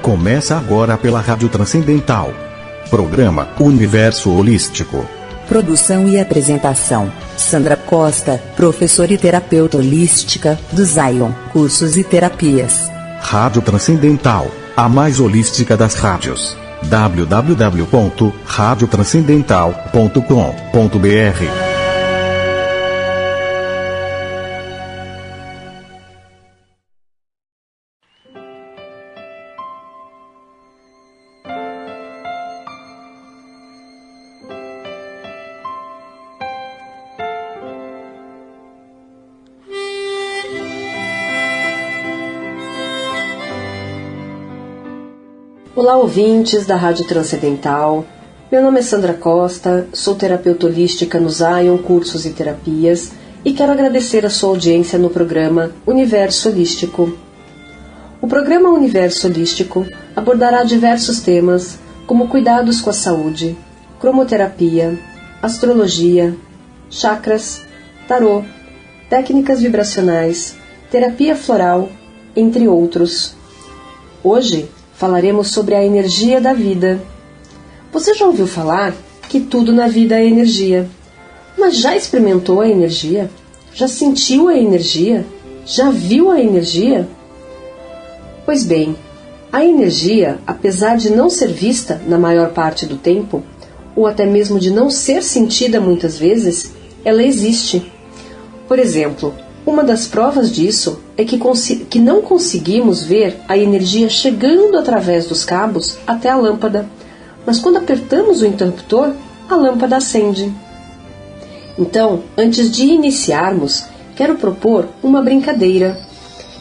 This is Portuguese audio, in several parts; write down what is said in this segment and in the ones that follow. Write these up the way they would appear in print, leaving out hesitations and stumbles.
Começa agora pela Rádio Transcendental. Programa Universo Holístico. Produção e apresentação: Sandra Costa, professora e terapeuta holística do Zion Cursos e Terapias. Rádio Transcendental, a mais holística das rádios. www.radiotranscendental.com.br. Olá, ouvintes da Rádio Transcendental. Meu nome é Sandra Costa, sou terapeuta holística no Zion Cursos e Terapias e quero agradecer a sua audiência no programa Universo Holístico. O programa Universo Holístico abordará diversos temas como cuidados com a saúde, cromoterapia, astrologia, chakras, tarô, técnicas vibracionais, terapia floral, entre outros. Hoje falaremos sobre a energia da vida. Você já ouviu falar que tudo na vida é energia? Mas já experimentou a energia? Já sentiu a energia? Já viu a energia? Pois bem, a energia, apesar de não ser vista na maior parte do tempo, ou até mesmo de não ser sentida muitas vezes, ela existe. Por exemplo, uma das provas disso é que não conseguimos ver a energia chegando através dos cabos até a lâmpada, mas quando apertamos o interruptor, a lâmpada acende. Então, antes de iniciarmos, quero propor uma brincadeira.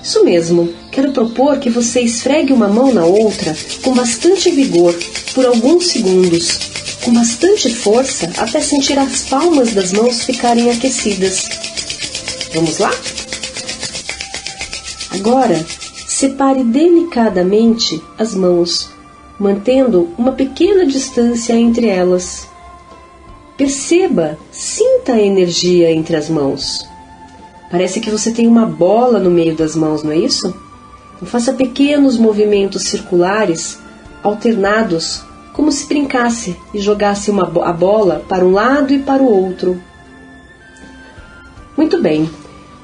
Isso mesmo, quero propor que você esfregue uma mão na outra com bastante vigor, por alguns segundos, com bastante força, até sentir as palmas das mãos ficarem aquecidas. Vamos lá? Agora, separe delicadamente as mãos, mantendo uma pequena distância entre elas. Perceba, sinta a energia entre as mãos. Parece que você tem uma bola no meio das mãos, não é isso? Então, faça pequenos movimentos circulares, alternados, como se brincasse e jogasse a bola para um lado e para o outro. Muito bem.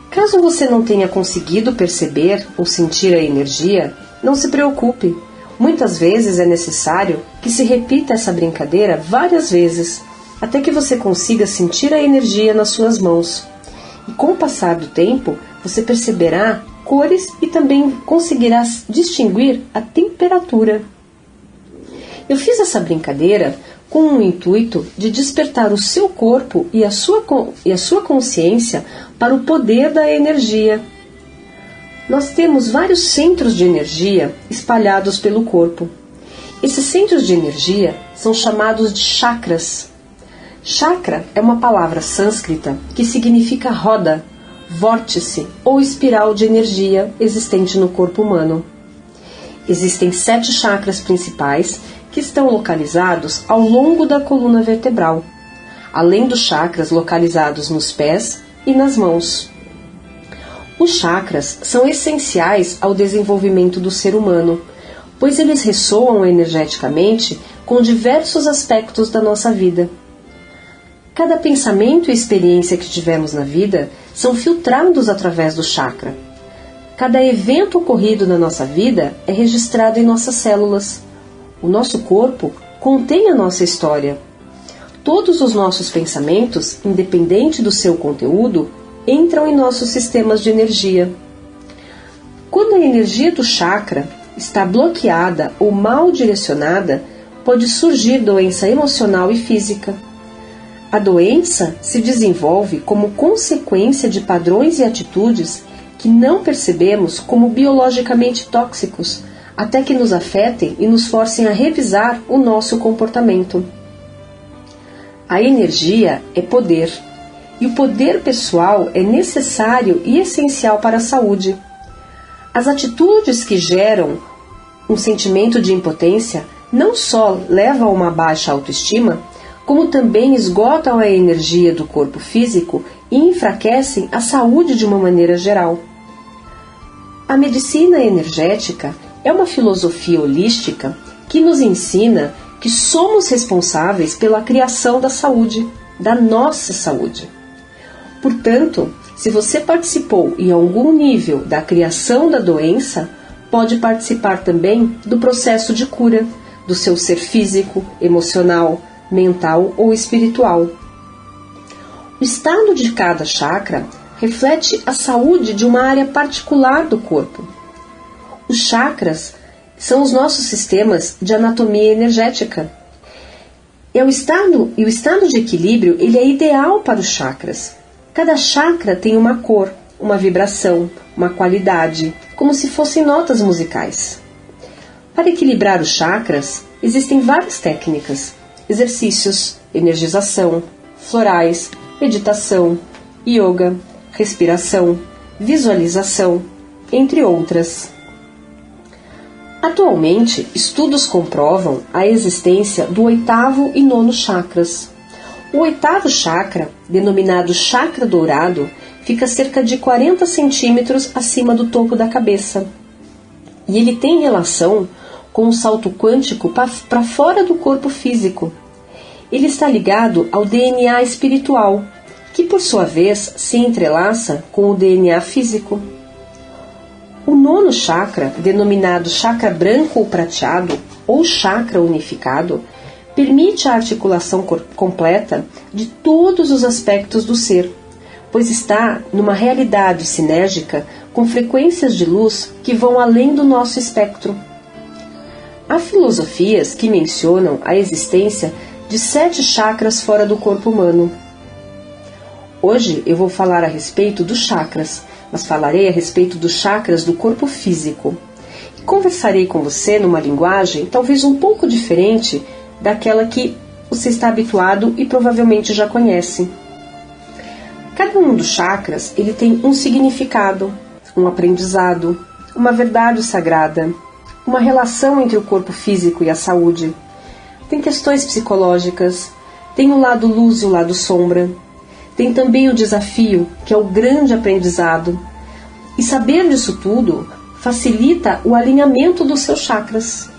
Caso você não tenha conseguido perceber ou sentir a energia, não se preocupe. Muitas vezes é necessário que se repita essa brincadeira várias vezes, até que você consiga sentir a energia nas suas mãos. E com o passar do tempo, você perceberá cores e também conseguirá distinguir a temperatura. Eu fiz essa brincadeira com o intuito de despertar o seu corpo e a sua consciência para o poder da energia. Nós temos vários centros de energia espalhados pelo corpo. Esses centros de energia são chamados de chakras. Chakra é uma palavra sânscrita que significa roda, vórtice ou espiral de energia existente no corpo humano. Existem 7 chakras principais que estão localizados ao longo da coluna vertebral, além dos chakras localizados nos pés e nas mãos. Os chakras são essenciais ao desenvolvimento do ser humano, pois eles ressoam energeticamente com diversos aspectos da nossa vida. Cada pensamento e experiência que tivemos na vida são filtrados através do chakra. Cada evento ocorrido na nossa vida é registrado em nossas células. O nosso corpo contém a nossa história. Todos os nossos pensamentos, independente do seu conteúdo, entram em nossos sistemas de energia. Quando a energia do chakra está bloqueada ou mal direcionada, pode surgir doença emocional e física. A doença se desenvolve como consequência de padrões e atitudes que não percebemos como biologicamente tóxicos, até que nos afetem e nos forcem a revisar o nosso comportamento. A energia é poder, e o poder pessoal é necessário e essencial para a saúde. As atitudes que geram um sentimento de impotência não só levam a uma baixa autoestima, como também esgotam a energia do corpo físico e enfraquecem a saúde de uma maneira geral. A medicina energética É uma filosofia holística que nos ensina que somos responsáveis pela criação da saúde, da nossa saúde. Portanto, se você participou em algum nível da criação da doença, pode participar também do processo de cura do seu ser físico, emocional, mental ou espiritual. O estado de cada chakra reflete a saúde de uma área particular do corpo. Os chakras são os nossos sistemas de anatomia energética. E o estado de equilíbrio ele é ideal para os chakras. Cada chakra tem uma cor, uma vibração, uma qualidade, como se fossem notas musicais. Para equilibrar os chakras, existem várias técnicas: exercícios, energização, florais, meditação, yoga, respiração, visualização, entre outras. Atualmente, estudos comprovam a existência do 8º e 9º chakras. O 8º chakra, denominado chakra dourado, fica cerca de 40 centímetros acima do topo da cabeça. E ele tem relação com o salto quântico para fora do corpo físico. Ele está ligado ao DNA espiritual, que por sua vez se entrelaça com o DNA físico. O 9º chakra, denominado chakra branco ou prateado, ou chakra unificado, permite a articulação completa de todos os aspectos do ser, pois está numa realidade sinérgica com frequências de luz que vão além do nosso espectro. Há filosofias que mencionam a existência de 7 chakras fora do corpo humano. Hoje eu vou falar a respeito dos chakras, mas falarei a respeito dos chakras do corpo físico. E conversarei com você numa linguagem talvez um pouco diferente daquela que você está habituado e provavelmente já conhece. Cada um dos chakras ele tem um significado, um aprendizado, uma verdade sagrada, uma relação entre o corpo físico e a saúde. Tem questões psicológicas, tem o lado luz e o lado sombra. Tem também o desafio, que é o grande aprendizado. E saber disso tudo facilita o alinhamento dos seus chakras.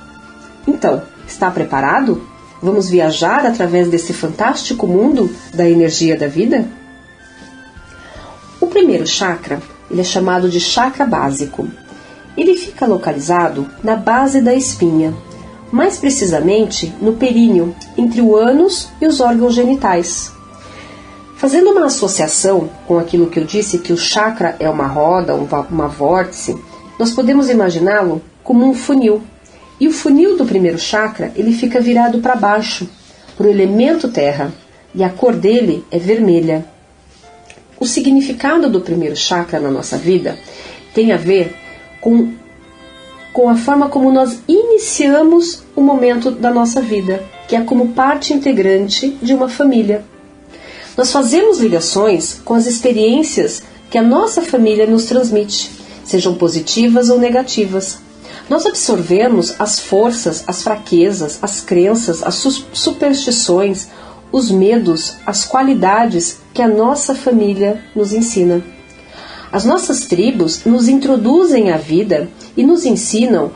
Então, está preparado? Vamos viajar através desse fantástico mundo da energia da vida? O primeiro chakra, ele é chamado de chakra básico. Ele fica localizado na base da espinha, mais precisamente no períneo, entre o ânus e os órgãos genitais. Fazendo uma associação com aquilo que eu disse, que o chakra é uma roda, uma vórtice, nós podemos imaginá-lo como um funil. E o funil do primeiro chakra, ele fica virado para baixo, para o elemento terra, e a cor dele é vermelha. O significado do primeiro chakra na nossa vida tem a ver com a forma como nós iniciamos o momento da nossa vida, que é como parte integrante de uma família. Nós fazemos ligações com as experiências que a nossa família nos transmite, sejam positivas ou negativas. Nós absorvemos as forças, as fraquezas, as crenças, as superstições, os medos, as qualidades que a nossa família nos ensina. As nossas tribos nos introduzem à vida e nos ensinam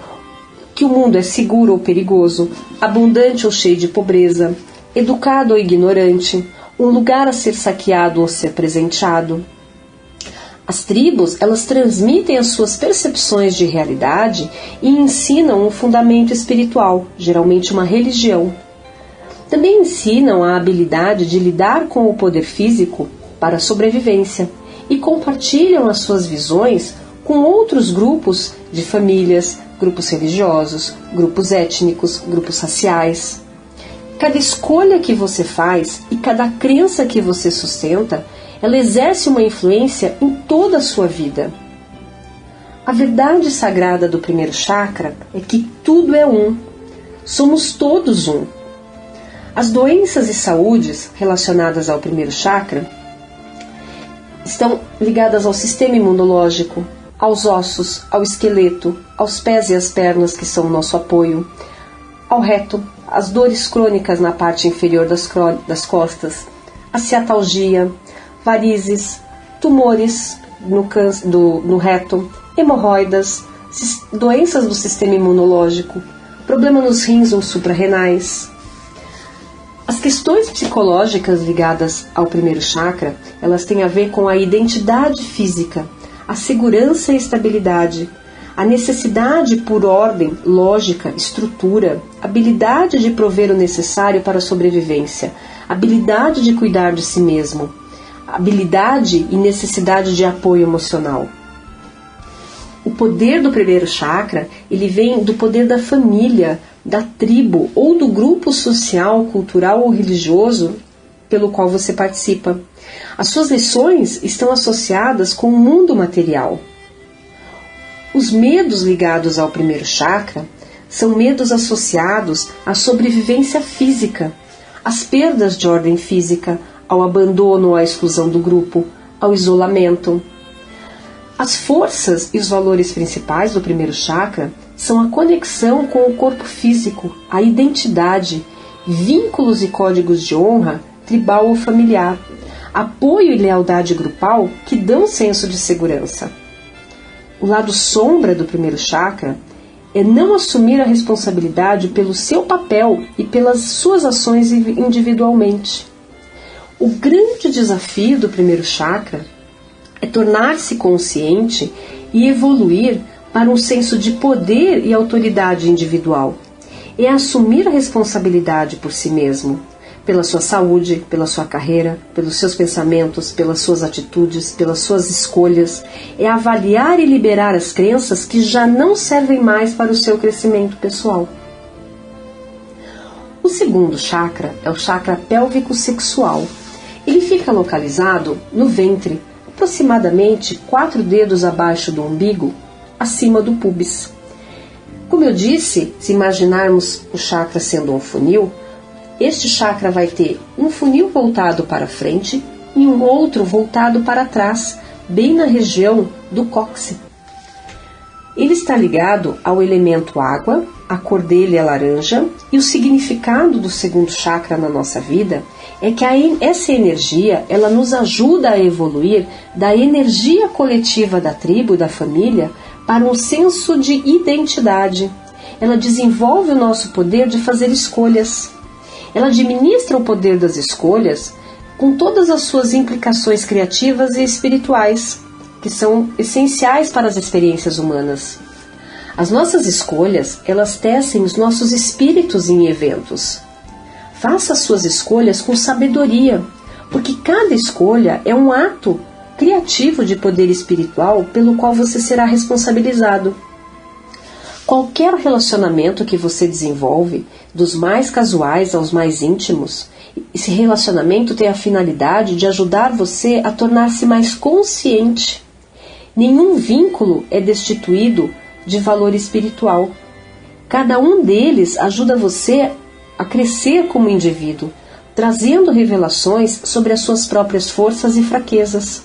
que o mundo é seguro ou perigoso, abundante ou cheio de pobreza, educado ou ignorante, um lugar a ser saqueado ou ser presenteado. As tribos, elas transmitem as suas percepções de realidade e ensinam um fundamento espiritual, geralmente uma religião. Também ensinam a habilidade de lidar com o poder físico para a sobrevivência e compartilham as suas visões com outros grupos de famílias, grupos religiosos, grupos étnicos, grupos raciais. Cada escolha que você faz e cada crença que você sustenta, ela exerce uma influência em toda a sua vida. A verdade sagrada do primeiro chakra é que tudo é um. Somos todos um. As doenças e saúdes relacionadas ao primeiro chakra estão ligadas ao sistema imunológico, aos ossos, ao esqueleto, aos pés e às pernas, que são o nosso apoio, ao reto, as dores crônicas na parte inferior das costas, a ciatalgia, varizes, tumores no reto, hemorroidas, doenças do sistema imunológico, problema nos rins ou suprarrenais. As questões psicológicas ligadas ao primeiro chakra, elas têm a ver com a identidade física, a segurança e estabilidade, a necessidade por ordem, lógica, estrutura, habilidade de prover o necessário para a sobrevivência, habilidade de cuidar de si mesmo, habilidade e necessidade de apoio emocional. O poder do primeiro chakra, ele vem do poder da família, da tribo ou do grupo social, cultural ou religioso pelo qual você participa. As suas lições estão associadas com o mundo material. Os medos ligados ao primeiro chakra são medos associados à sobrevivência física, às perdas de ordem física, ao abandono ou à exclusão do grupo, ao isolamento. As forças e os valores principais do primeiro chakra são a conexão com o corpo físico, a identidade, vínculos e códigos de honra, tribal ou familiar, apoio e lealdade grupal que dão senso de segurança. O lado sombra do primeiro chakra é não assumir a responsabilidade pelo seu papel e pelas suas ações individualmente. O grande desafio do primeiro chakra é tornar-se consciente e evoluir para um senso de poder e autoridade individual. É assumir a responsabilidade por si mesmo, pela sua saúde, pela sua carreira, pelos seus pensamentos, pelas suas atitudes, pelas suas escolhas. É avaliar e liberar as crenças que já não servem mais para o seu crescimento pessoal. O segundo chakra é o chakra pélvico sexual. Ele fica localizado no ventre, aproximadamente 4 dedos abaixo do umbigo, acima do púbis. Como eu disse, se imaginarmos o chakra sendo um funil, este chakra vai ter um funil voltado para frente e um outro voltado para trás, bem na região do cóccix. Ele está ligado ao elemento água, a cor dele é laranja, e o significado do segundo chakra na nossa vida é que essa energia ela nos ajuda a evoluir da energia coletiva da tribo, da família, para um senso de identidade. Ela desenvolve o nosso poder de fazer escolhas. Ela administra o poder das escolhas com todas as suas implicações criativas e espirituais, que são essenciais para as experiências humanas. As nossas escolhas, elas tecem os nossos espíritos em eventos. Faça as suas escolhas com sabedoria, porque cada escolha é um ato criativo de poder espiritual pelo qual você será responsabilizado. Qualquer relacionamento que você desenvolve, dos mais casuais aos mais íntimos, esse relacionamento tem a finalidade de ajudar você a tornar-se mais consciente. Nenhum vínculo é destituído de valor espiritual. Cada um deles ajuda você a crescer como indivíduo, trazendo revelações sobre as suas próprias forças e fraquezas.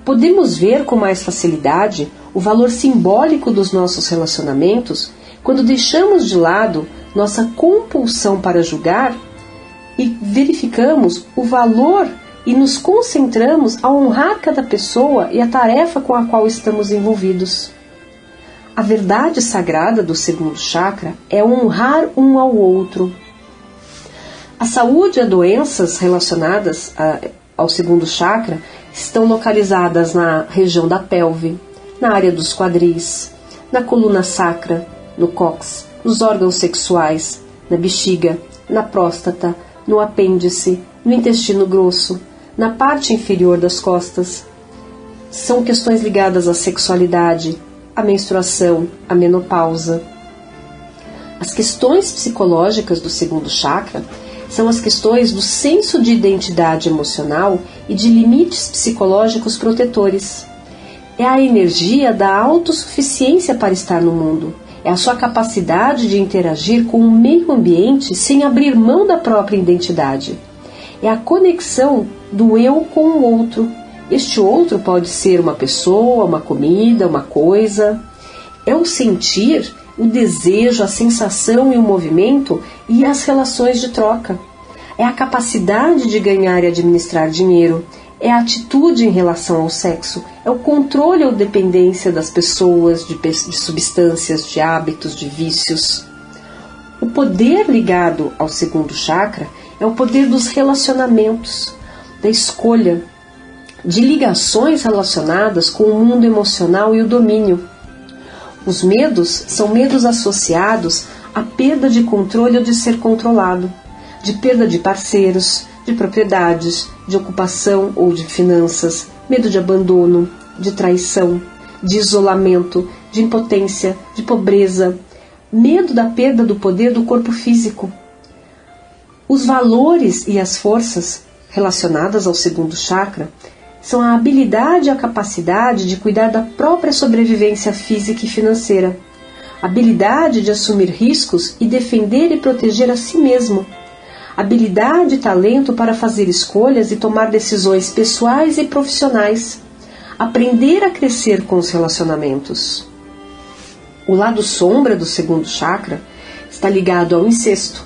Podemos ver com mais facilidade o valor simbólico dos nossos relacionamentos quando deixamos de lado nossa compulsão para julgar e verificamos o valor e nos concentramos a honrar cada pessoa e a tarefa com a qual estamos envolvidos. A verdade sagrada do segundo chakra é honrar um ao outro. A saúde e as doenças relacionadas ao segundo chakra estão localizadas na região da pelve, na área dos quadris, na coluna sacra, no cóccix, nos órgãos sexuais, na bexiga, na próstata, no apêndice, no intestino grosso, na parte inferior das costas. São questões ligadas à sexualidade, à menstruação, à menopausa. As questões psicológicas do segundo chakra são as questões do senso de identidade emocional e de limites psicológicos protetores. É a energia da autossuficiência para estar no mundo. É a sua capacidade de interagir com o meio ambiente sem abrir mão da própria identidade. É a conexão do eu com o outro. Este outro pode ser uma pessoa, uma comida, uma coisa. É o sentir, o desejo, a sensação e o movimento e as relações de troca. É a capacidade de ganhar e administrar dinheiro. é a atitude em relação ao sexo, é o controle ou dependência das pessoas, de substâncias, de hábitos, de vícios. O poder ligado ao segundo chakra é o poder dos relacionamentos, da escolha, de ligações relacionadas com o mundo emocional e o domínio. Os medos são medos associados à perda de controle ou de ser controlado, de perda de parceiros, de propriedades, de ocupação ou de finanças, medo de abandono, de traição, de isolamento, de impotência, de pobreza, medo da perda do poder do corpo físico. Os valores e as forças relacionadas ao segundo chakra são a habilidade e a capacidade de cuidar da própria sobrevivência física e financeira, a habilidade de assumir riscos e defender e proteger a si mesmo, habilidade e talento para fazer escolhas e tomar decisões pessoais e profissionais, aprender a crescer com os relacionamentos. O lado sombra do segundo chakra está ligado ao incesto,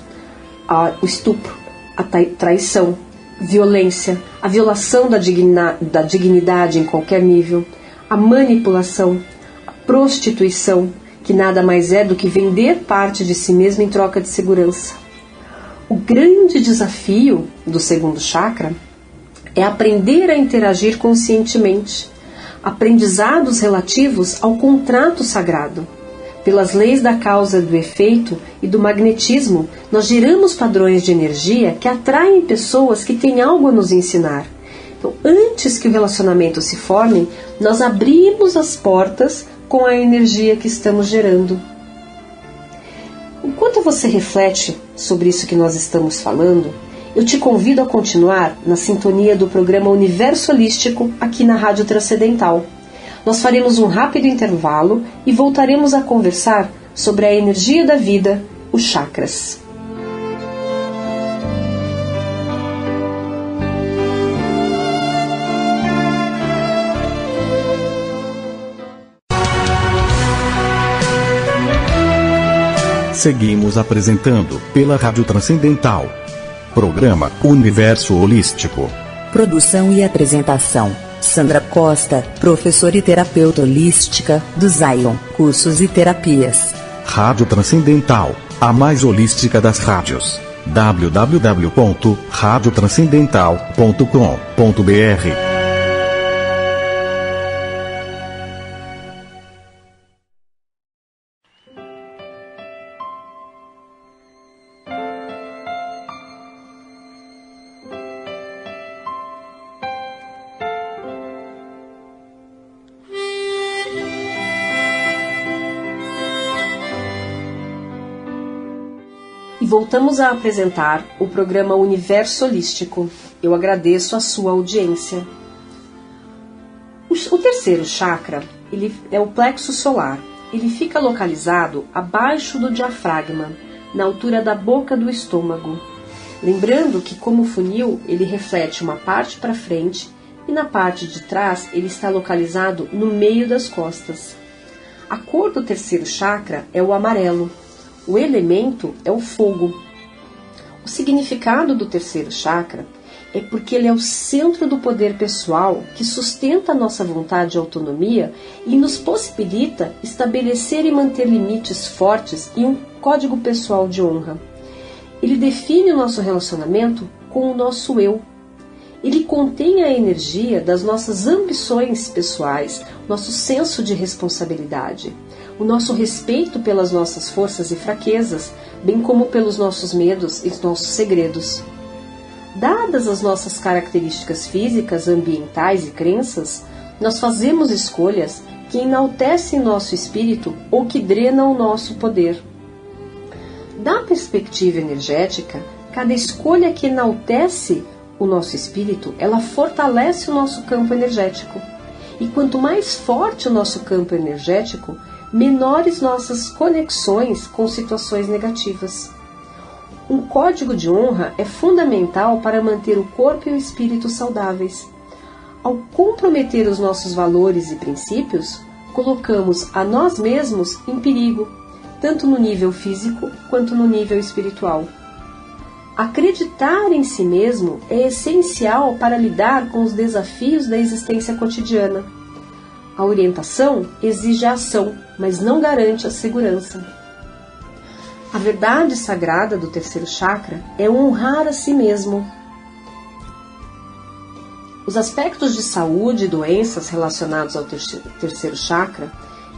ao estupro, à traição, violência, a violação da dignidade em qualquer nível, a manipulação, a prostituição, que nada mais é do que vender parte de si mesmo em troca de segurança. O grande desafio do segundo chakra é aprender a interagir conscientemente, aprendizados relativos ao contrato sagrado. Pelas leis da causa e do efeito e do magnetismo, nós geramos padrões de energia que atraem pessoas que têm algo a nos ensinar. Então, antes que o relacionamento se forme, nós abrimos as portas com a energia que estamos gerando. Enquanto você reflete sobre isso que nós estamos falando, eu te convido a continuar na sintonia do programa Universo Holístico aqui na Rádio Transcendental. Nós faremos um rápido intervalo e voltaremos a conversar sobre a energia da vida, os chakras. Seguimos apresentando pela Rádio Transcendental. Programa Universo Holístico. Produção e apresentação: Sandra Costa, professora e terapeuta holística do Zion, cursos e terapias. Rádio Transcendental, a mais holística das rádios. www.radiotranscendental.com.br. E voltamos a apresentar o programa Universo Holístico. Eu agradeço a sua audiência. O terceiro chakra, ele é o plexo solar. Ele fica localizado abaixo do diafragma, na altura da boca do estômago. Lembrando que, como funil, ele reflete uma parte para frente e na parte de trás ele está localizado no meio das costas. A cor do terceiro chakra é o amarelo. O elemento é o fogo. O significado do terceiro chakra é porque ele é o centro do poder pessoal que sustenta a nossa vontade e autonomia e nos possibilita estabelecer e manter limites fortes e um código pessoal de honra. Ele define o nosso relacionamento com o nosso eu. Ele contém a energia das nossas ambições pessoais, nosso senso de responsabilidade, o nosso respeito pelas nossas forças e fraquezas, bem como pelos nossos medos e nossos segredos. Dadas as nossas características físicas, ambientais e crenças, nós fazemos escolhas que enaltecem nosso espírito ou que drenam o nosso poder. Da perspectiva energética, cada escolha que enaltece o nosso espírito, ela fortalece o nosso campo energético. E quanto mais forte o nosso campo energético, menores nossas conexões com situações negativas. Um código de honra é fundamental para manter o corpo e o espírito saudáveis. Ao comprometer os nossos valores e princípios, colocamos a nós mesmos em perigo, tanto no nível físico quanto no nível espiritual. Acreditar em si mesmo é essencial para lidar com os desafios da existência cotidiana. A orientação exige a ação, mas não garante a segurança. A verdade sagrada do terceiro chakra é honrar a si mesmo. Os aspectos de saúde e doenças relacionados ao terceiro chakra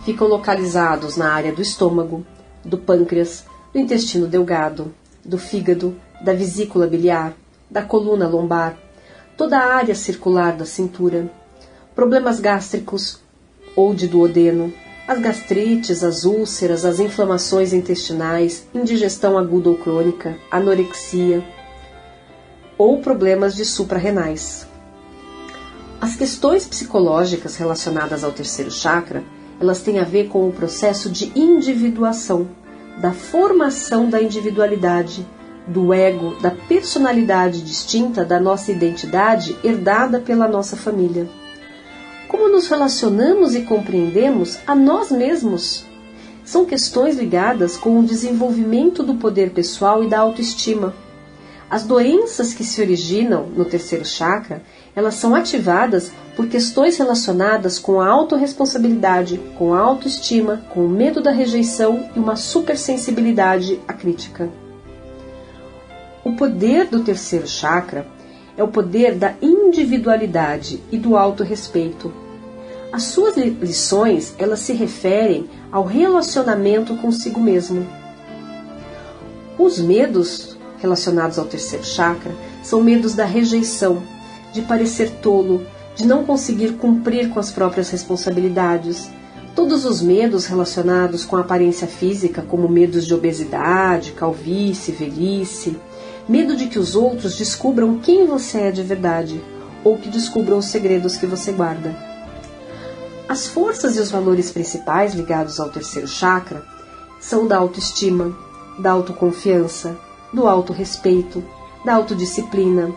ficam localizados na área do estômago, do pâncreas, do intestino delgado, do fígado, da vesícula biliar, da coluna lombar, toda a área circular da cintura, problemas gástricos ou de duodeno, as gastrites, as úlceras, as inflamações intestinais, indigestão aguda ou crônica, anorexia ou problemas de suprarrenais. As questões psicológicas relacionadas ao terceiro chakra, elas têm a ver com o processo de individuação, da formação da individualidade, do ego, da personalidade distinta da nossa identidade herdada pela nossa família. Como nos relacionamos e compreendemos a nós mesmos? São questões ligadas com o desenvolvimento do poder pessoal e da autoestima. As doenças que se originam no terceiro chakra, elas são ativadas por questões relacionadas com a autorresponsabilidade, com a autoestima, com o medo da rejeição e uma supersensibilidade à crítica. O poder do terceiro chakra é o poder da individualidade e do autorrespeito. As suas lições, elas se referem ao relacionamento consigo mesmo. Os medos relacionados ao terceiro chakra são medos da rejeição, de parecer tolo, de não conseguir cumprir com as próprias responsabilidades. Todos os medos relacionados com a aparência física, como medos de obesidade, calvície, velhice, medo de que os outros descubram quem você é de verdade, ou que descubram os segredos que você guarda. As forças e os valores principais ligados ao terceiro chakra são da autoestima, da autoconfiança, do autorrespeito, da autodisciplina,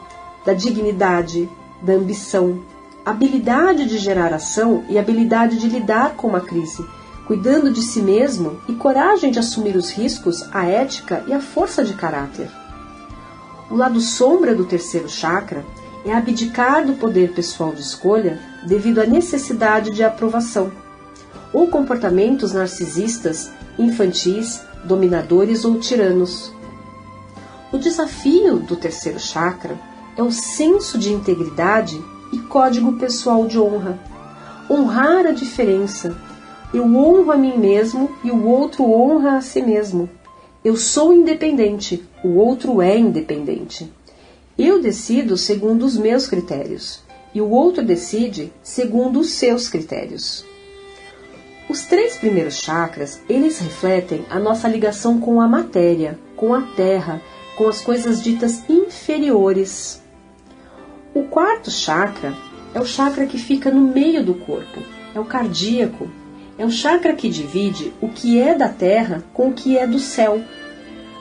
da dignidade, da ambição, habilidade de gerar ação e habilidade de lidar com uma crise, cuidando de si mesmo e coragem de assumir os riscos, a ética e a força de caráter. O lado sombra do terceiro chakra é abdicar do poder pessoal de escolha devido à necessidade de aprovação, ou comportamentos narcisistas, infantis, dominadores ou tiranos. O desafio do terceiro chakra é o senso de integridade e código pessoal de honra. Honrar a diferença. Eu honro a mim mesmo e o outro honra a si mesmo. Eu sou independente, o outro é independente. Eu decido segundo os meus critérios e o outro decide segundo os seus critérios. Os 3 primeiros chakras, eles refletem a nossa ligação com a matéria, com a terra, com as coisas ditas inferiores. O 4º chakra é o chakra que fica no meio do corpo, é o cardíaco, é o chakra que divide o que é da terra com o que é do céu.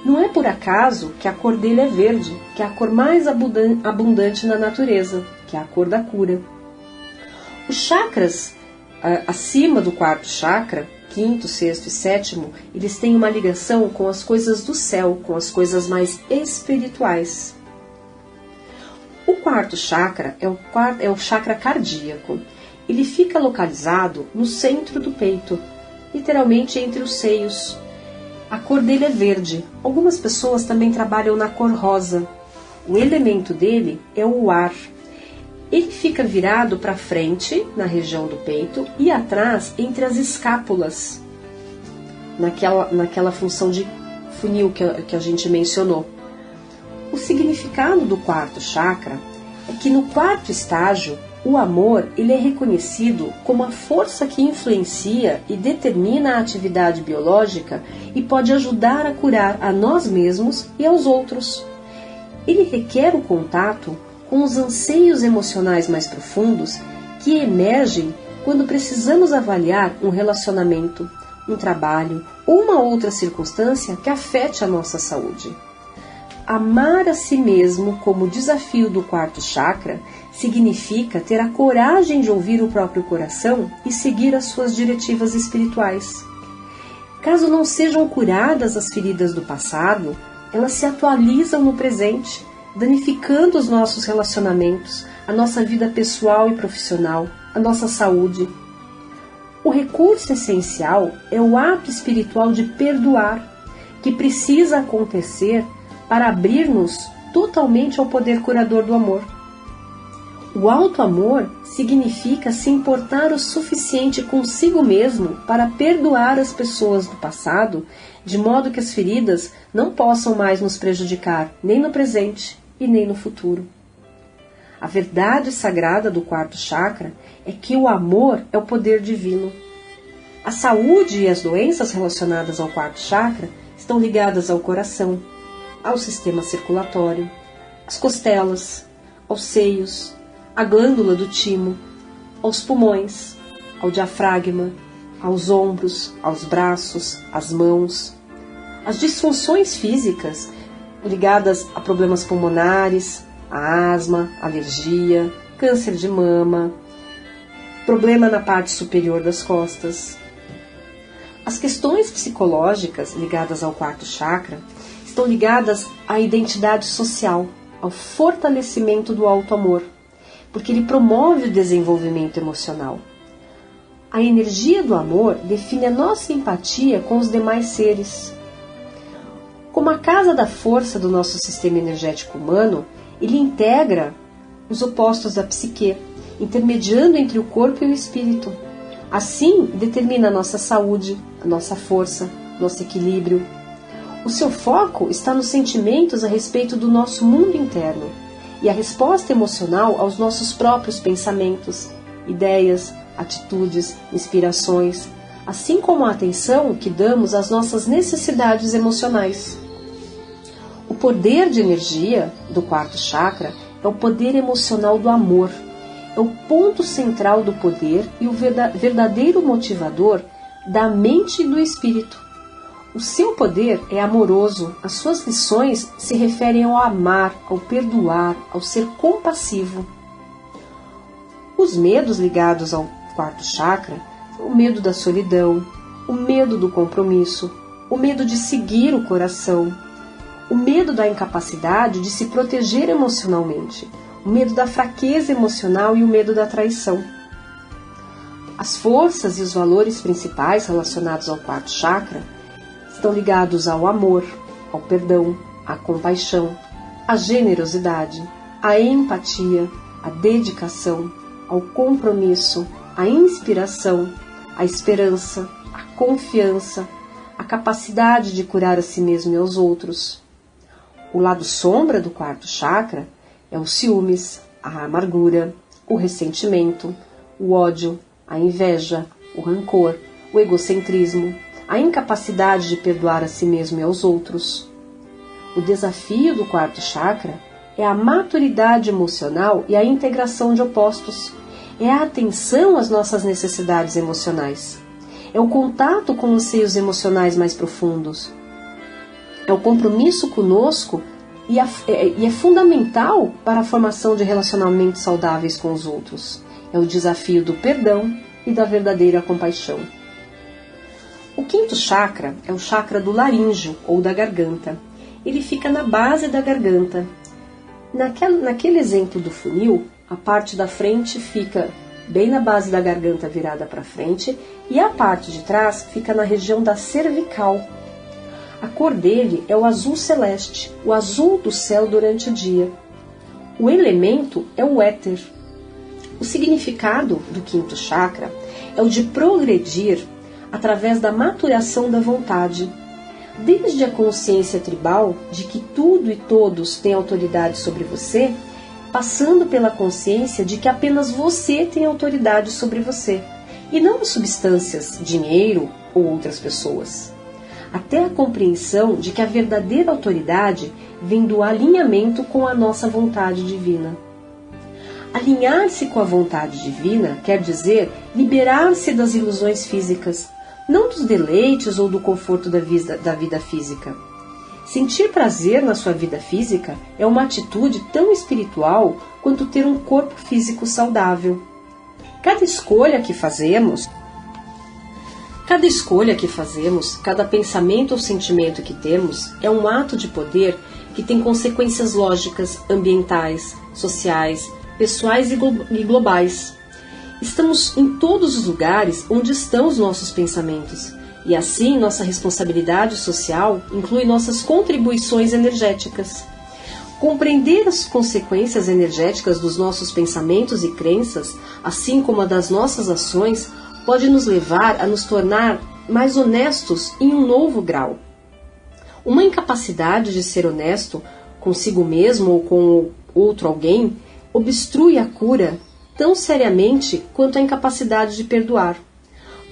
Não é por acaso que a cor dele é verde, que é a cor mais abundante na natureza, que é a cor da cura. Os chakras acima do 4º chakra, 5º, 6º e 7º, eles têm uma ligação com as coisas do céu, com as coisas mais espirituais. O 4º chakra é o chakra cardíaco. Ele fica localizado no centro do peito, literalmente entre os seios. A cor dele é verde. Algumas pessoas também trabalham na cor rosa. O elemento dele é o ar. Ele fica virado para frente, na região do peito, e atrás, entre as escápulas, naquela função de funil que a gente mencionou. O significado do 4º chakra é que no 4º estágio, o amor ele é reconhecido como a força que influencia e determina a atividade biológica e pode ajudar a curar a nós mesmos e aos outros. Ele requer o contato com os anseios emocionais mais profundos que emergem quando precisamos avaliar um relacionamento, um trabalho ou uma outra circunstância que afete a nossa saúde. Amar a si mesmo como desafio do 4º chakra significa ter a coragem de ouvir o próprio coração e seguir as suas diretivas espirituais. Caso não sejam curadas as feridas do passado, elas se atualizam no presente, danificando os nossos relacionamentos, a nossa vida pessoal e profissional, a nossa saúde. O recurso essencial é o ato espiritual de perdoar, que precisa acontecer para abrir-nos totalmente ao poder curador do amor. O auto-amor significa se importar o suficiente consigo mesmo para perdoar as pessoas do passado, de modo que as feridas não possam mais nos prejudicar, nem no presente e nem no futuro. A verdade sagrada do quarto chakra é que o amor é o poder divino. A saúde e as doenças relacionadas ao quarto chakra estão ligadas ao coração, ao sistema circulatório, às costelas, aos seios, à glândula do timo, aos pulmões, ao diafragma, aos ombros, aos braços, às mãos. As disfunções físicas ligadas a problemas pulmonares, a asma, alergia, câncer de mama, problema na parte superior das costas. As questões psicológicas ligadas ao quarto chakra estão ligadas à identidade social, ao fortalecimento do auto-amor, porque ele promove o desenvolvimento emocional. A energia do amor define a nossa empatia com os demais seres. Como a casa da força do nosso sistema energético humano, ele integra os opostos da psique, intermediando entre o corpo e o espírito. Assim, determina a nossa saúde, a nossa força, nosso equilíbrio. O seu foco está nos sentimentos a respeito do nosso mundo interno e a resposta emocional aos nossos próprios pensamentos, ideias, atitudes, inspirações, assim como a atenção que damos às nossas necessidades emocionais. O poder de energia do quarto chakra é o poder emocional do amor. É o ponto central do poder e o verdadeiro motivador da mente e do espírito. O seu poder é amoroso, as suas lições se referem ao amar, ao perdoar, ao ser compassivo. Os medos ligados ao quarto chakra são o medo da solidão, o medo do compromisso, o medo de seguir o coração, o medo da incapacidade de se proteger emocionalmente, o medo da fraqueza emocional e o medo da traição. As forças e os valores principais relacionados ao quarto chakra estão ligados ao amor, ao perdão, à compaixão, à generosidade, à empatia, à dedicação, ao compromisso, à inspiração, à esperança, à confiança, à capacidade de curar a si mesmo e aos outros. O lado sombra do quarto chakra é os ciúmes, a amargura, o ressentimento, o ódio, a inveja, o rancor, o egocentrismo, a incapacidade de perdoar a si mesmo e aos outros. O desafio do quarto chakra é a maturidade emocional e a integração de opostos. É a atenção às nossas necessidades emocionais. É o contato com os seios emocionais mais profundos. É o compromisso conosco e é fundamental para a formação de relacionamentos saudáveis com os outros. É o desafio do perdão e da verdadeira compaixão. O quinto chakra é o chakra do laríngeo, ou da garganta. Ele fica na base da garganta. Naquele exemplo do funil, a parte da frente fica bem na base da garganta virada para frente e a parte de trás fica na região da cervical. A cor dele é o azul celeste, o azul do céu durante o dia. O elemento é o éter. O significado do quinto chakra é o de progredir através da maturação da vontade, desde a consciência tribal de que tudo e todos têm autoridade sobre você, passando pela consciência de que apenas você tem autoridade sobre você, e não as substâncias, dinheiro ou outras pessoas. Até a compreensão de que a verdadeira autoridade vem do alinhamento com a nossa vontade divina. Alinhar-se com a vontade divina quer dizer liberar-se das ilusões físicas, não dos deleites ou do conforto da vida física. Sentir prazer na sua vida física é uma atitude tão espiritual quanto ter um corpo físico saudável. Cada escolha que fazemos Cada escolha que fazemos, cada pensamento ou sentimento que temos, é um ato de poder que tem consequências lógicas, ambientais, sociais, pessoais e globais. Estamos em todos os lugares onde estão os nossos pensamentos, e assim nossa responsabilidade social inclui nossas contribuições energéticas. Compreender as consequências energéticas dos nossos pensamentos e crenças, assim como a das nossas ações, pode nos levar a nos tornar mais honestos em um novo grau. Uma incapacidade de ser honesto consigo mesmo ou com outro alguém obstrui a cura tão seriamente quanto a incapacidade de perdoar.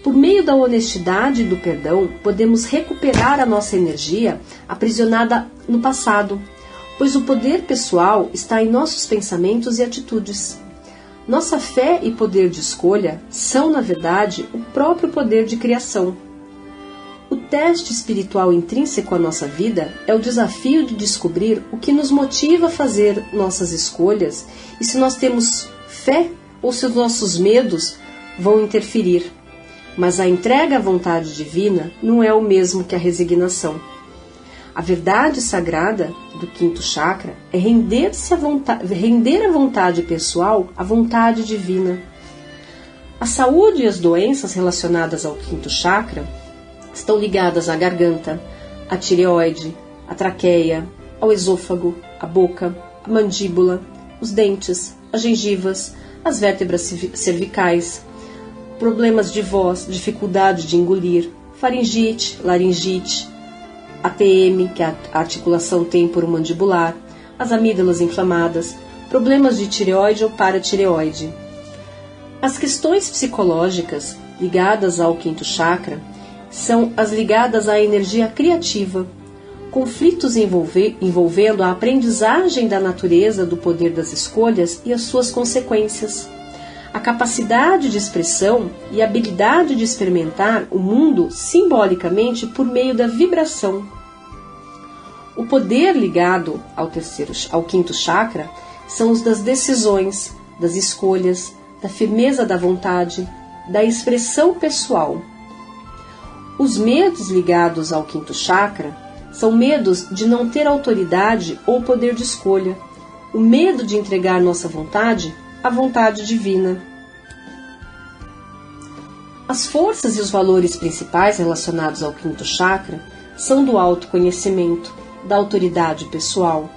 Por meio da honestidade e do perdão, podemos recuperar a nossa energia aprisionada no passado, pois o poder pessoal está em nossos pensamentos e atitudes. Nossa fé e poder de escolha são, na verdade, o próprio poder de criação. O teste espiritual intrínseco à nossa vida é o desafio de descobrir o que nos motiva a fazer nossas escolhas e se nós temos fé ou se os nossos medos vão interferir. Mas a entrega à vontade divina não é o mesmo que a resignação. A verdade sagrada do quinto chakra é render a vontade pessoal à vontade divina. A saúde e as doenças relacionadas ao quinto chakra estão ligadas à garganta, à tireoide, à traqueia, ao esôfago, à boca, à mandíbula, os dentes, as gengivas, as vértebras cervicais, problemas de voz, dificuldade de engolir, faringite, laringite, ATM, que é a articulação temporomandibular, as amígdalas inflamadas, problemas de tireoide ou paratireoide. As questões psicológicas ligadas ao quinto chakra são as ligadas à energia criativa, conflitos envolvendo a aprendizagem da natureza do poder das escolhas e as suas consequências, a capacidade de expressão e a habilidade de experimentar o mundo simbolicamente por meio da vibração. O poder ligado ao quinto chakra são os das decisões, das escolhas, da firmeza da vontade, da expressão pessoal. Os medos ligados ao quinto chakra são medos de não ter autoridade ou poder de escolha, o medo de entregar nossa vontade à vontade divina. As forças e os valores principais relacionados ao quinto chakra são do autoconhecimento, da autoridade pessoal,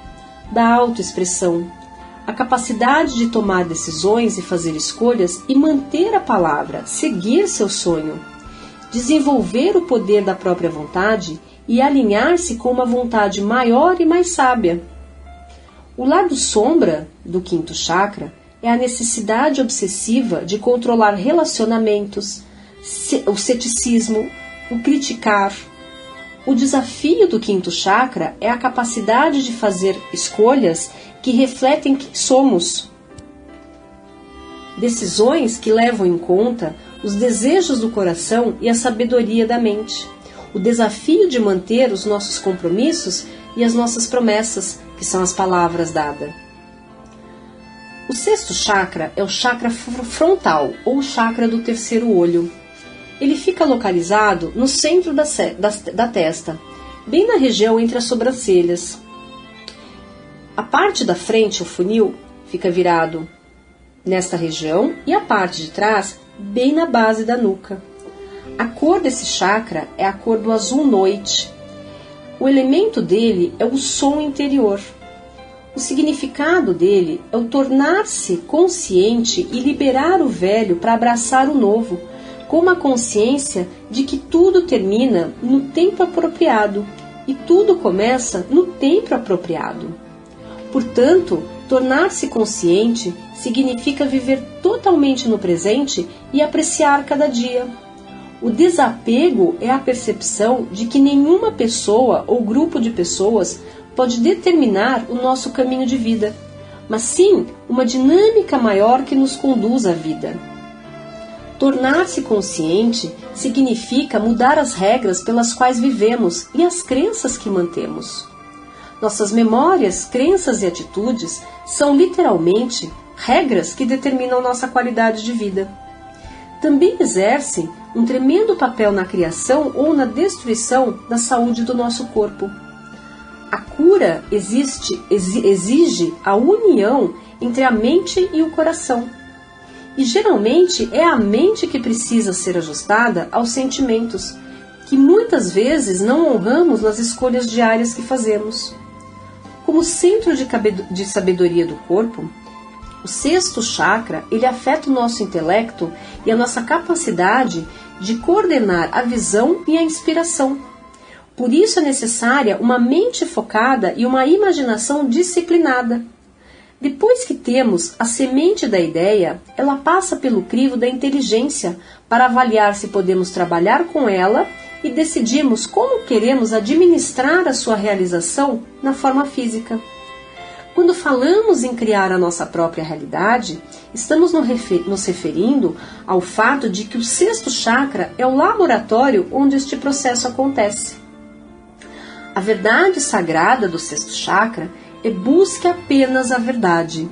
da autoexpressão, a capacidade de tomar decisões e fazer escolhas e manter a palavra, seguir seu sonho, desenvolver o poder da própria vontade e alinhar-se com uma vontade maior e mais sábia. O lado sombra do quinto chakra é a necessidade obsessiva de controlar relacionamentos, o ceticismo, o criticar. O desafio do quinto chakra é a capacidade de fazer escolhas que refletem quem somos. Decisões que levam em conta os desejos do coração e a sabedoria da mente. O desafio de manter os nossos compromissos e as nossas promessas, que são as palavras dadas. O sexto chakra é o chakra frontal, ou chakra do terceiro olho. Ele fica localizado no centro da testa, bem na região entre as sobrancelhas. A parte da frente, o funil, fica virado nesta região e a parte de trás, bem na base da nuca. A cor desse chakra é a cor do azul noite. O elemento dele é o som interior. O significado dele é o tornar-se consciente e liberar o velho para abraçar o novo, com uma consciência de que tudo termina no tempo apropriado e tudo começa no tempo apropriado. Portanto, tornar-se consciente significa viver totalmente no presente e apreciar cada dia. O desapego é a percepção de que nenhuma pessoa ou grupo de pessoas pode determinar o nosso caminho de vida, mas sim uma dinâmica maior que nos conduz à vida. Tornar-se consciente significa mudar as regras pelas quais vivemos e as crenças que mantemos. Nossas memórias, crenças e atitudes são literalmente regras que determinam nossa qualidade de vida. Também exercem um tremendo papel na criação ou na destruição da saúde do nosso corpo. A cura exige a união entre a mente e o coração. E geralmente é a mente que precisa ser ajustada aos sentimentos, que muitas vezes não honramos nas escolhas diárias que fazemos. Como centro de sabedoria do corpo, o sexto chakra, ele afeta o nosso intelecto e a nossa capacidade de coordenar a visão e a inspiração. Por isso é necessária uma mente focada e uma imaginação disciplinada. Depois que temos a semente da ideia, ela passa pelo crivo da inteligência para avaliar se podemos trabalhar com ela e decidirmos como queremos administrar a sua realização na forma física. Quando falamos em criar a nossa própria realidade, estamos nos referindo ao fato de que o sexto chakra é o laboratório onde este processo acontece. A verdade sagrada do sexto chakra é busque apenas a verdade.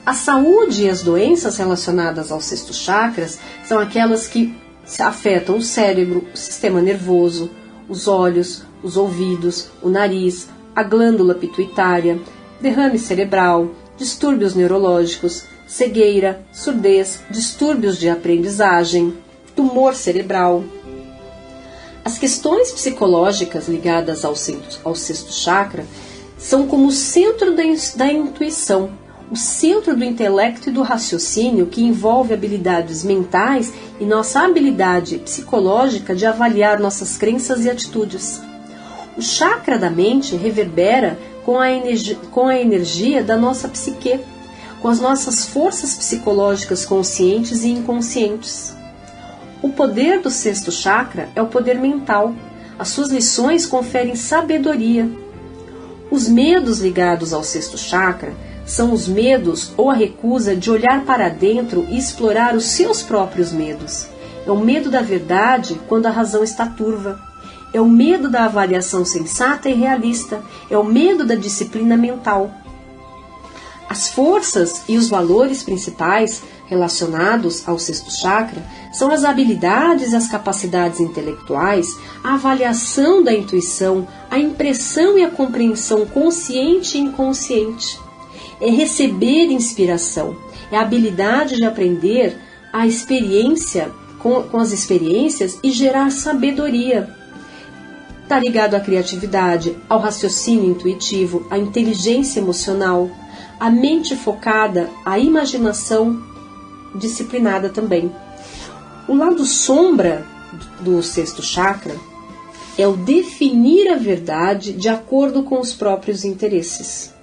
A saúde e as doenças relacionadas aos sextos chakras são aquelas que afetam o cérebro, o sistema nervoso, os olhos, os ouvidos, o nariz, a glândula pituitária, derrame cerebral, distúrbios neurológicos, cegueira, surdez, distúrbios de aprendizagem, tumor cerebral. As questões psicológicas ligadas ao sexto chakra são como o centro da intuição, o centro do intelecto e do raciocínio que envolve habilidades mentais e nossa habilidade psicológica de avaliar nossas crenças e atitudes. O chakra da mente reverbera com a energia da nossa psique, com as nossas forças psicológicas conscientes e inconscientes. O poder do sexto chakra é o poder mental. As suas lições conferem sabedoria. Os medos ligados ao sexto chakra são os medos ou a recusa de olhar para dentro e explorar os seus próprios medos. É o medo da verdade quando a razão está turva. É o medo da avaliação sensata e realista. É o medo da disciplina mental. As forças e os valores principais relacionados ao sexto chakra são as habilidades e as capacidades intelectuais, a avaliação da intuição, a impressão e a compreensão consciente e inconsciente. É receber inspiração, é a habilidade de aprender a experiência com as experiências e gerar sabedoria. Está ligado à criatividade, ao raciocínio intuitivo, à inteligência emocional, à mente focada, à imaginação disciplinada também. O lado sombra do sexto chakra é o definir a verdade de acordo com os próprios interesses.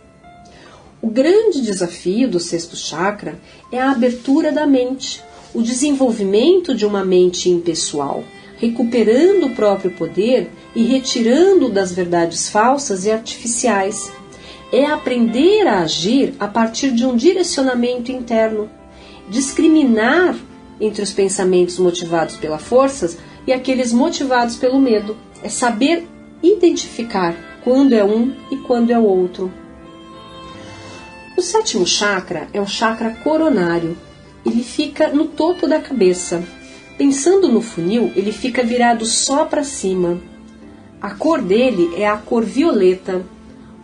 O grande desafio do sexto chakra é a abertura da mente, o desenvolvimento de uma mente impessoal, recuperando o próprio poder e retirando das verdades falsas e artificiais. É aprender a agir a partir de um direcionamento interno, discriminar entre os pensamentos motivados pela força e aqueles motivados pelo medo. É saber identificar quando é um e quando é o outro. O sétimo chakra é o chakra coronário. Ele fica no topo da cabeça. Pensando no funil, ele fica virado só para cima. A cor dele é a cor violeta.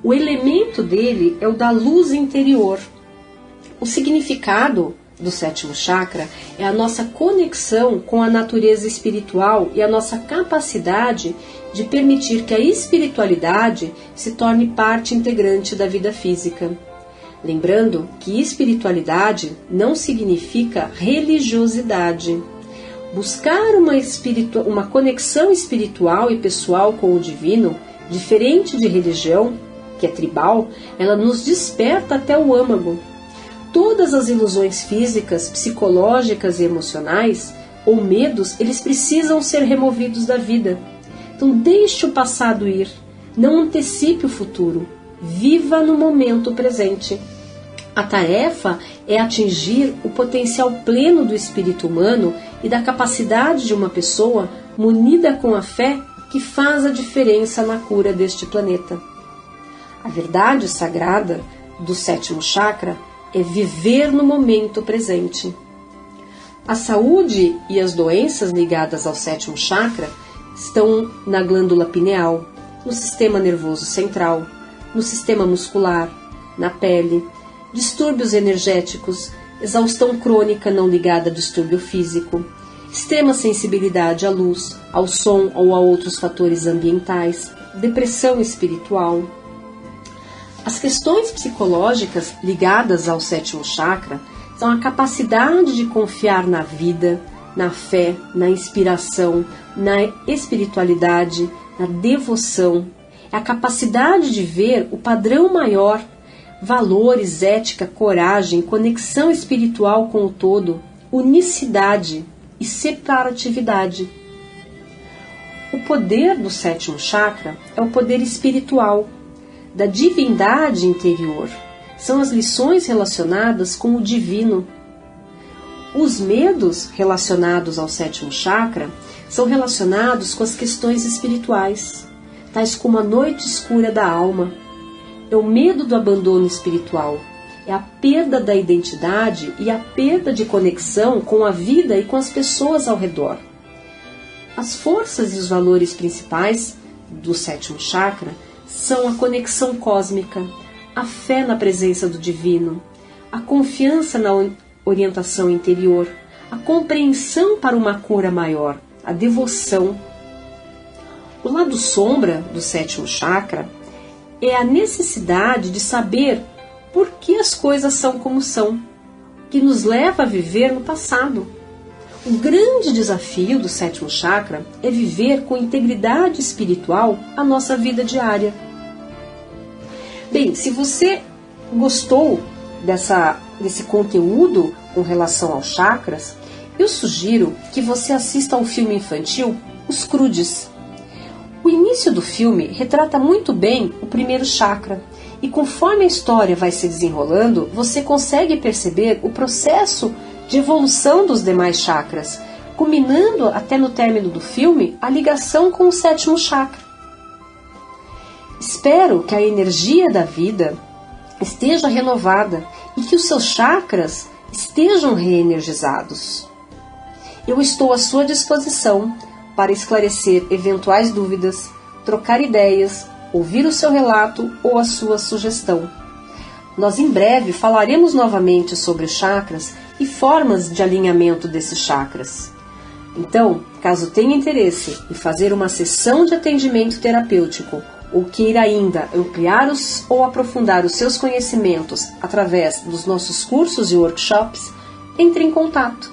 O elemento dele é o da luz interior. O significado do sétimo chakra é a nossa conexão com a natureza espiritual e a nossa capacidade de permitir que a espiritualidade se torne parte integrante da vida física. Lembrando que espiritualidade não significa religiosidade. Buscar uma conexão espiritual e pessoal com o divino, diferente de religião, que é tribal, ela nos desperta até o âmago. Todas as ilusões físicas, psicológicas e emocionais, ou medos, eles precisam ser removidos da vida. Então deixe o passado ir, não antecipe o futuro, viva no momento presente. A tarefa é atingir o potencial pleno do espírito humano e da capacidade de uma pessoa munida com a fé que faz a diferença na cura deste planeta. A verdade sagrada do sétimo chakra é viver no momento presente. A saúde e as doenças ligadas ao sétimo chakra estão na glândula pineal, no sistema nervoso central, no sistema muscular, na pele, distúrbios energéticos, exaustão crônica não ligada a distúrbio físico, extrema sensibilidade à luz, ao som ou a outros fatores ambientais, depressão espiritual. As questões psicológicas ligadas ao sétimo chakra são a capacidade de confiar na vida, na fé, na inspiração, na espiritualidade, na devoção. É a capacidade de ver o padrão maior, valores, ética, coragem, conexão espiritual com o todo, unicidade e separatividade. O poder do sétimo chakra é o poder espiritual, da divindade interior. São as lições relacionadas com o divino. Os medos relacionados ao sétimo chakra são relacionados com as questões espirituais, tais como a noite escura da alma. É o medo do abandono espiritual, é a perda da identidade e a perda de conexão com a vida e com as pessoas ao redor. As forças e os valores principais do sétimo chakra são a conexão cósmica, a fé na presença do divino, a confiança na orientação interior, a compreensão para uma cura maior, a devoção. O lado sombra do sétimo chakra é a necessidade de saber por que as coisas são como são, que nos leva a viver no passado. O grande desafio do sétimo chakra é viver com integridade espiritual a nossa vida diária. Bem, se você gostou desse conteúdo com relação aos chakras, eu sugiro que você assista ao filme infantil Os Crudes. O início do filme retrata muito bem o primeiro chakra, e conforme a história vai se desenrolando, você consegue perceber o processo de evolução dos demais chakras, culminando até no término do filme a ligação com o sétimo chakra. Espero que a energia da vida esteja renovada e que os seus chakras estejam reenergizados. Eu estou à sua disposição para esclarecer eventuais dúvidas, trocar ideias, ouvir o seu relato ou a sua sugestão. Nós em breve falaremos novamente sobre os chakras e formas de alinhamento desses chakras. Então, caso tenha interesse em fazer uma sessão de atendimento terapêutico ou queira ainda ampliar ou aprofundar os seus conhecimentos através dos nossos cursos e workshops, entre em contato.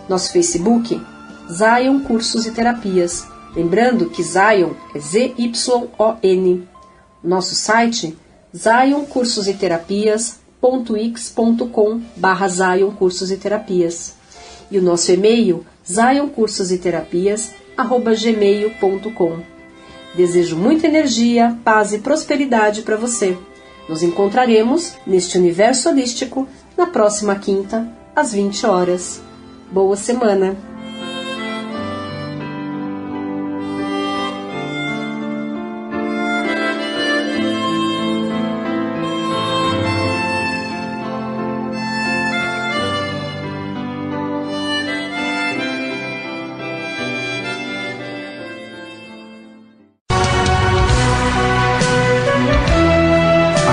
Nosso Facebook, Zion Cursos e Terapias. Lembrando que Zion é Z-Y-O-N. Nosso site, zioncursositerapias.wix.com/Zion Cursos e Terapias. E o nosso e-mail, zioncursositerapias@gmail.com. Desejo muita energia, paz e prosperidade para você. Nos encontraremos neste universo holístico na próxima quinta, às 20 horas. Boa semana!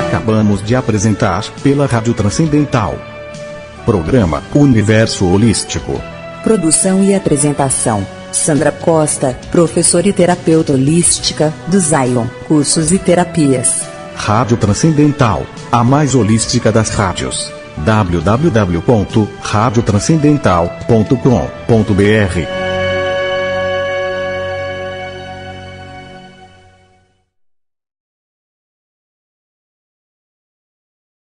Acabamos de apresentar, pela Rádio Transcendental, programa Universo Holístico. Produção e apresentação: Sandra Costa, professora e terapeuta holística, do Zion Cursos e Terapias. Rádio Transcendental, a mais holística das rádios. www.radiotranscendental.com.br